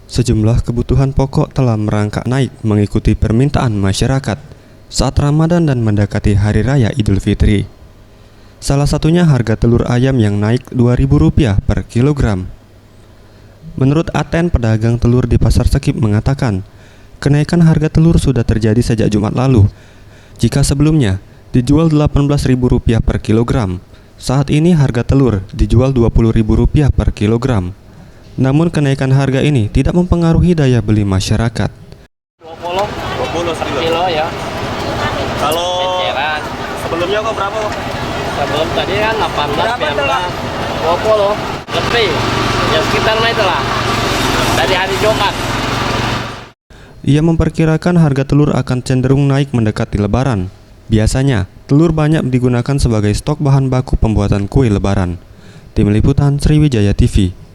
Sejumlah kebutuhan pokok telah merangkak naik mengikuti permintaan masyarakat saat Ramadan dan mendekati Hari Raya Idul Fitri. Salah satunya harga telur ayam yang naik Rp2.000 per kilogram. Menurut Aten, pedagang telur di Pasar Sekip mengatakan, kenaikan harga telur sudah terjadi sejak Jumat lalu. Jika sebelumnya dijual Rp18.000 per kilogram, saat ini harga telur dijual Rp20.000 per kilogram. Namun kenaikan harga ini tidak mempengaruhi daya beli masyarakat. 20 per kilo ya. Kalau Eceran. sebelumnya kok berapa kok? Sebelum tadi kan 18, Berapa tuh, Pak? 20 lebih. Ya sekitar itulah. Dari hari Jumat. Ia memperkirakan harga telur akan cenderung naik mendekati Lebaran. Biasanya, telur banyak digunakan sebagai stok bahan baku pembuatan kue Lebaran. Tim Liputan Sriwijaya TV.